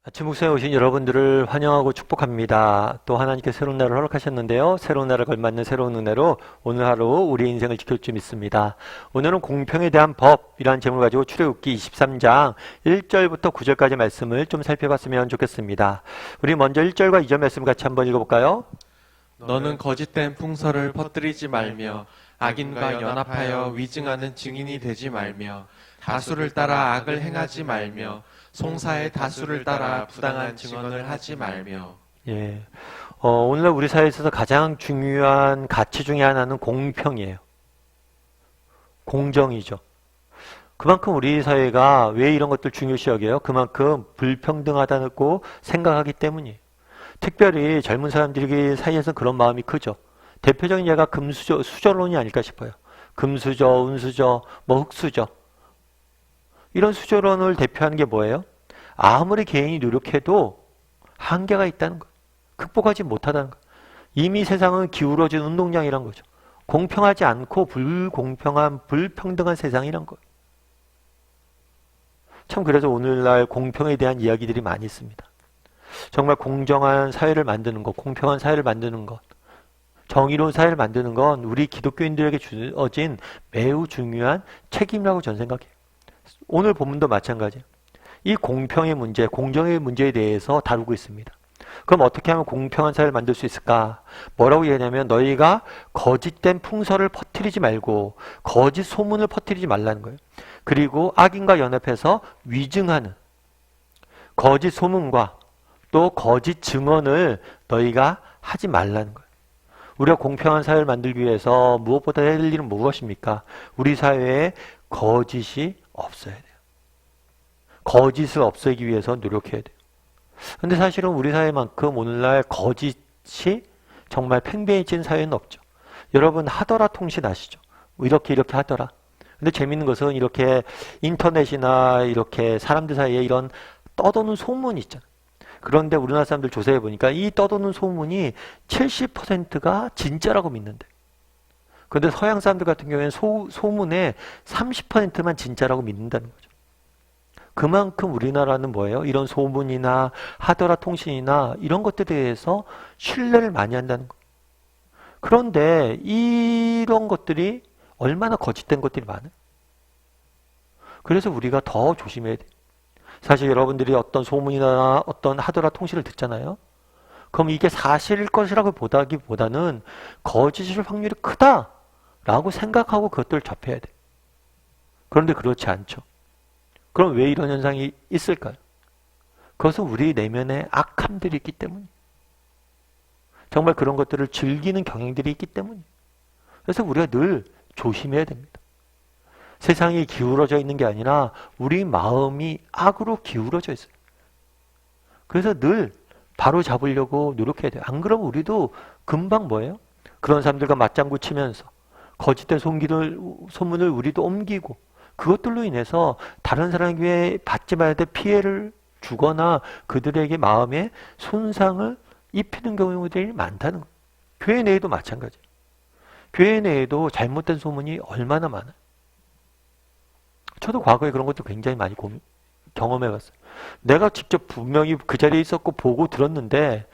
아침 묵상에 오신 여러분들을 환영하고 축복합니다. 또 하나님께 새로운 날을 허락하셨는데요. 새로운 날에 걸맞는 새로운 은혜로 오늘 하루 우리 인생을 지킬 줄 믿습니다. 오늘은 공평에 대한 법이라는 제목을 가지고 출애굽기 23장 1절부터 9절까지 말씀을 좀 살펴봤으면 좋겠습니다. 우리 먼저 1절과 2절 말씀 같이 한번 읽어볼까요? 너는 거짓된 풍설을 퍼뜨리지 말며 악인과 연합하여 위증하는 증인이 되지 말며 다수를 따라 악을 행하지 말며 송사의 다수를 따라 부당한 증언을 하지 말며. 예. 오늘날 우리 사회에 있어서 가장 중요한 가치 중에 하나는 공평이에요. 공정이죠. 그만큼 우리 사회가 왜 이런 것들 중요시 여겨요? 그만큼 불평등하다고 생각하기 때문이에요. 특별히 젊은 사람들이 사이에서 그런 마음이 크죠. 대표적인 예가 금수저, 수저론이 아닐까 싶어요. 금수저, 은수저, 흑수저. 이런 수저론을 대표하는 게 뭐예요? 아무리 개인이 노력해도 한계가 있다는 거예요. 극복하지 못하다는 거예요. 이미 세상은 기울어진 운동장이란 거죠. 공평하지 않고 불공평한, 불평등한 세상이란 거예요. 참 그래서 오늘날 공평에 대한 이야기들이 많이 있습니다. 정말 공정한 사회를 만드는 것, 공평한 사회를 만드는 것, 정의로운 사회를 만드는 건 우리 기독교인들에게 주어진 매우 중요한 책임이라고 저는 생각해요. 오늘 본문도 마찬가지예요. 이 공평의 문제, 공정의 문제에 대해서 다루고 있습니다. 그럼 어떻게 하면 공평한 사회를 만들 수 있을까? 뭐라고 얘기하냐면 너희가 거짓된 풍설을 퍼뜨리지 말고 거짓 소문을 퍼뜨리지 말라는 거예요. 그리고 악인과 연합해서 위증하는 거짓 소문과 또 거짓 증언을 너희가 하지 말라는 거예요. 우리가 공평한 사회를 만들기 위해서 무엇보다 해야 될 일은 무엇입니까? 우리 사회에 거짓이 없어야 돼요. 거짓을 없애기 위해서 노력해야 돼요. 근데 사실은 우리 사회만큼 오늘날 거짓이 정말 팽배해진 사회는 없죠. 여러분 하더라 통신 아시죠? 이렇게 하더라. 근데 재밌는 것은 이렇게 인터넷이나 이렇게 사람들 사이에 이런 떠도는 소문이 있잖아요. 그런데 우리나라 사람들 조사해 보니까 이 떠도는 소문이 70%가 진짜라고 믿는데. 그런데 서양 사람들 같은 경우에는 소문의 30%만 진짜라고 믿는다는 거죠. 그만큼 우리나라는 뭐예요? 이런 소문이나 하더라 통신이나 이런 것들에 대해서 신뢰를 많이 한다는 거예요. 그런데 이런 것들이 얼마나 거짓된 것들이 많아요. 그래서 우리가 더 조심해야 돼요. 사실 여러분들이 어떤 소문이나 어떤 하더라 통신을 듣잖아요. 그럼 이게 사실일 것이라고 보다기보다는 거짓일 확률이 크다라고 생각하고 그것들을 접해야 돼요. 그런데 그렇지 않죠. 그럼 왜 이런 현상이 있을까요? 그것은 우리 내면에 악함들이 있기 때문이에요. 정말 그런 것들을 즐기는 경향들이 있기 때문이에요. 그래서 우리가 늘 조심해야 됩니다. 세상이 기울어져 있는 게 아니라 우리 마음이 악으로 기울어져 있어요. 그래서 늘 바로 잡으려고 노력해야 돼요. 안 그러면 우리도 금방 뭐예요? 그런 사람들과 맞장구 치면서 거짓된 소문을 우리도 옮기고 그것들로 인해서 다른 사람에게 받지 말아야 될 피해를 주거나 그들에게 마음에 손상을 입히는 경우들이 많다는 거예요. 교회 내에도 마찬가지예요. 교회 내에도 잘못된 소문이 얼마나 많아요. 저도 과거에 그런 것도 굉장히 많이 경험해봤어요. 내가 직접 분명히 그 자리에 있었고 보고 들었는데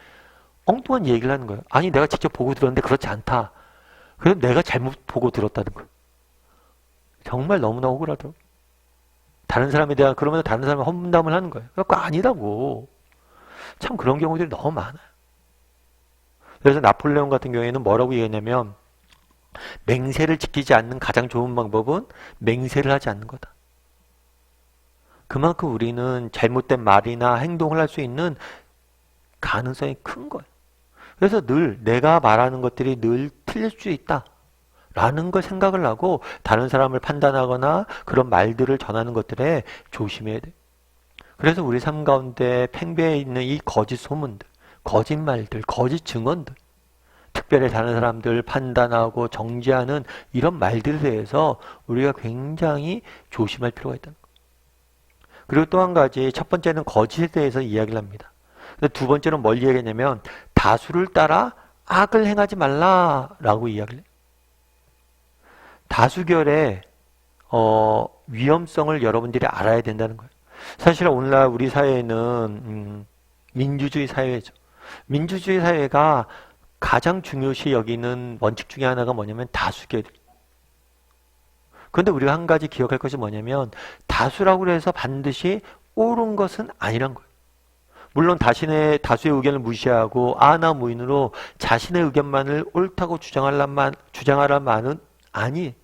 엉뚱한 얘기를 하는 거예요. 아니 내가 직접 보고 들었는데 그렇지 않다. 그래서 내가 잘못 보고 들었다는 거예요. 정말 너무나 억울하더라고요. 다른 사람에 대한 그러면 다른 사람이 험담을 하는 거예요. 그래서 아니라고. 참 그런 경우들이 너무 많아요. 그래서 나폴레옹 같은 경우에는 뭐라고 얘기했냐면 맹세를 지키지 않는 가장 좋은 방법은 맹세를 하지 않는 거다. 그만큼 우리는 잘못된 말이나 행동을 할 수 있는 가능성이 큰 거예요. 그래서 늘 내가 말하는 것들이 늘 틀릴 수 있다. 라는 걸 생각을 하고 다른 사람을 판단하거나 그런 말들을 전하는 것들에 조심해야 돼요. 그래서 우리 삶 가운데 팽배해 있는 이 거짓 소문들, 거짓말들, 거짓 증언들, 특별히 다른 사람들 판단하고 정죄하는 이런 말들에 대해서 우리가 굉장히 조심할 필요가 있다는 거예요. 그리고 또 한 가지, 첫 번째는 거짓에 대해서 이야기를 합니다. 근데 두 번째는 뭘 이야기하냐면 다수를 따라 악을 행하지 말라라고 이야기를 해요. 다수결의 위험성을 여러분들이 알아야 된다는 거예요. 사실 오늘날 우리 사회는 민주주의 사회죠. 민주주의 사회가 가장 중요시 여기는 원칙 중에 하나가 뭐냐면 다수결. 그런데 우리가 한 가지 기억할 것이 뭐냐면 다수라고 해서 반드시 옳은 것은 아니란 거예요. 물론 다수의 의견을 무시하고 아나 무인으로 자신의 의견만을 옳다고 주장하란 말은 아니.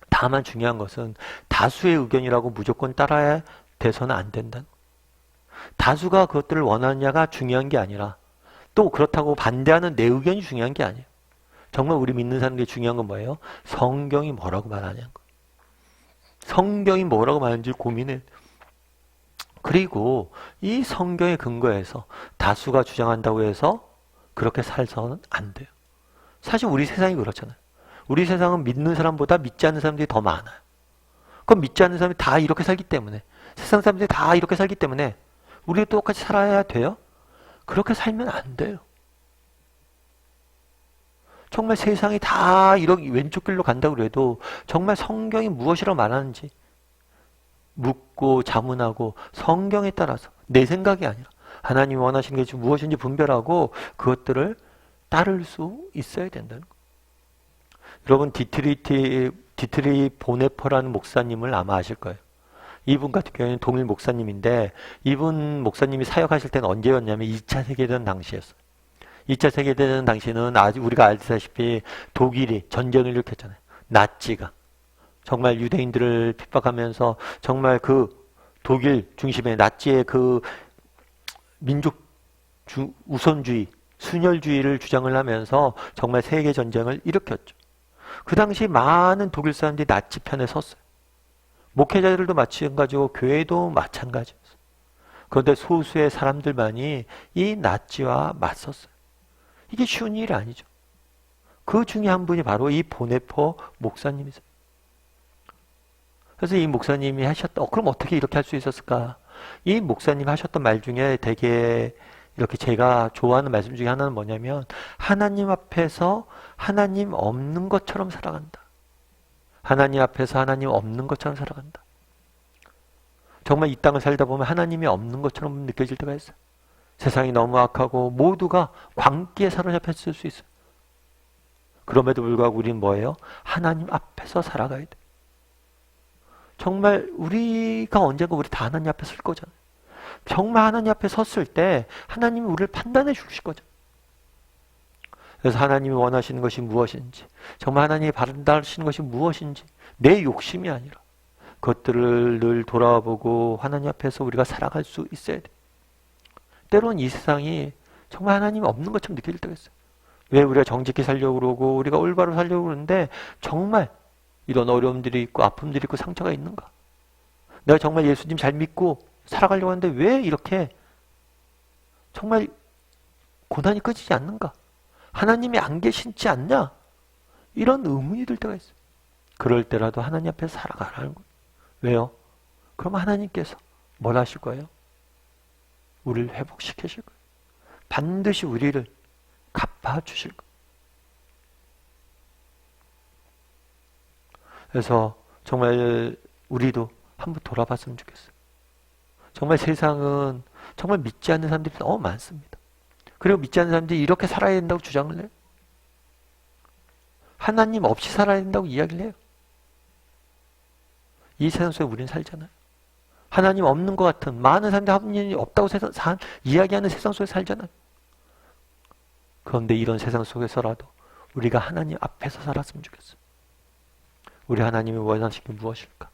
다만 중요한 것은 다수의 의견이라고 무조건 따라야 돼서는 안 된다. 다수가 그것들을 원하느냐가 중요한 게 아니라 또 그렇다고 반대하는 내 의견이 중요한 게 아니에요. 정말 우리 믿는 사람들이 중요한 건 뭐예요? 성경이 뭐라고 말하냐는 거예요. 성경이 뭐라고 말하는지 고민해. 그리고 이 성경의 근거에서 다수가 주장한다고 해서 그렇게 살서는 안 돼요. 사실 우리 세상이 그렇잖아요. 우리 세상은 믿는 사람보다 믿지 않는 사람들이 더 많아요. 그럼 믿지 않는 사람이 다 이렇게 살기 때문에, 세상 사람들이 다 이렇게 살기 때문에 우리도 똑같이 살아야 돼요? 그렇게 살면 안 돼요. 정말 세상이 다 이렇게 왼쪽 길로 간다고 해도 정말 성경이 무엇이라고 말하는지 묻고 자문하고 성경에 따라서 내 생각이 아니라 하나님이 원하시는 게 무엇인지 분별하고 그것들을 따를 수 있어야 된다는 거예요. 여러분 디트리 보네퍼라는 목사님을 아마 아실 거예요. 이분 같은 경우에는 동일 목사님인데 이분 목사님이 사역하실 때는 언제였냐면 2차 세계대전 당시였어요. 2차 세계대전 당시는 아주 우리가 알다시피 독일이 전쟁을 일으켰잖아요. 나치가. 정말 유대인들을 핍박하면서 정말 그 독일 중심의 나치의 그 민족 우선주의, 순혈주의를 주장을 하면서 정말 세계 전쟁을 일으켰죠. 그 당시 많은 독일 사람들이 나치 편에 섰어요. 목회자들도 마찬가지고 교회도 마찬가지였어요. 그런데 소수의 사람들만이 이 나치와 맞섰어요. 이게 쉬운 일이 아니죠. 그 중에 한 분이 바로 이 보네퍼 목사님이세요. 그래서 이 목사님이 그럼 어떻게 이렇게 할 수 있었을까? 이 목사님 하셨던 말 중에 되게 이렇게 제가 좋아하는 말씀 중에 하나는 뭐냐면 하나님 앞에서 하나님 없는 것처럼 살아간다. 하나님 앞에서 하나님 없는 것처럼 살아간다. 정말 이 땅을 살다 보면 하나님이 없는 것처럼 느껴질 때가 있어요. 세상이 너무 악하고 모두가 광기에 사로잡혔을 수 있어요. 그럼에도 불구하고 우리는 뭐예요? 하나님 앞에서 살아가야 돼. 정말 우리가 언젠가 우리 다 하나님 앞에 설 거잖아요. 정말 하나님 앞에 섰을 때 하나님이 우리를 판단해 주실 거죠. 그래서 하나님이 원하시는 것이 무엇인지, 정말 하나님이 바라시는 것이 무엇인지 내 욕심이 아니라 그것들을 늘 돌아보고 하나님 앞에서 우리가 살아갈 수 있어야 돼. 때로는 이 세상이 정말 하나님이 없는 것처럼 느껴질 때가 있어요. 왜 우리가 정직히 살려고 그러고 우리가 올바로 살려고 그러는데 정말 이런 어려움들이 있고 아픔들이 있고 상처가 있는가? 내가 정말 예수님 잘 믿고 살아가려고 하는데 왜 이렇게 정말 고난이 끊이지 않는가? 하나님이 안 계시지 않냐? 이런 의문이 들 때가 있어요. 그럴 때라도 하나님 앞에서 살아가라는 거예요. 왜요? 그럼 하나님께서 뭘 하실 거예요? 우리를 회복시키실 거예요. 반드시 우리를 갚아주실 거예요. 그래서 정말 우리도 한번 돌아봤으면 좋겠어요. 정말 세상은 정말 믿지 않는 사람들이 너무 많습니다. 그리고 믿지 않는 사람들이 이렇게 살아야 된다고 주장을 해요. 하나님 없이 살아야 된다고 이야기를 해요. 이 세상 속에 우리는 살잖아요. 하나님 없는 것 같은 많은 사람들이 하나님이 없다고 이야기하는 세상 속에 살잖아요. 그런데 이런 세상 속에서라도 우리가 하나님 앞에서 살았으면 좋겠어요. 우리 하나님이 원하시는 게 무엇일까?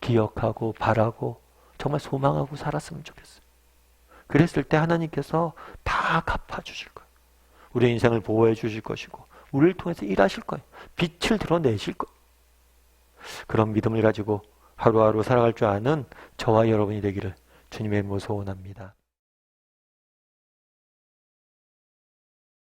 기억하고 바라고 정말 소망하고 살았으면 좋겠어요. 그랬을 때 하나님께서 다 갚아주실 거예요. 우리의 인생을 보호해 주실 것이고 우리를 통해서 일하실 거예요. 빛을 드러내실 거예요. 그런 믿음을 가지고 하루하루 살아갈 줄 아는 저와 여러분이 되기를 주님의 이름으로 소원합니다.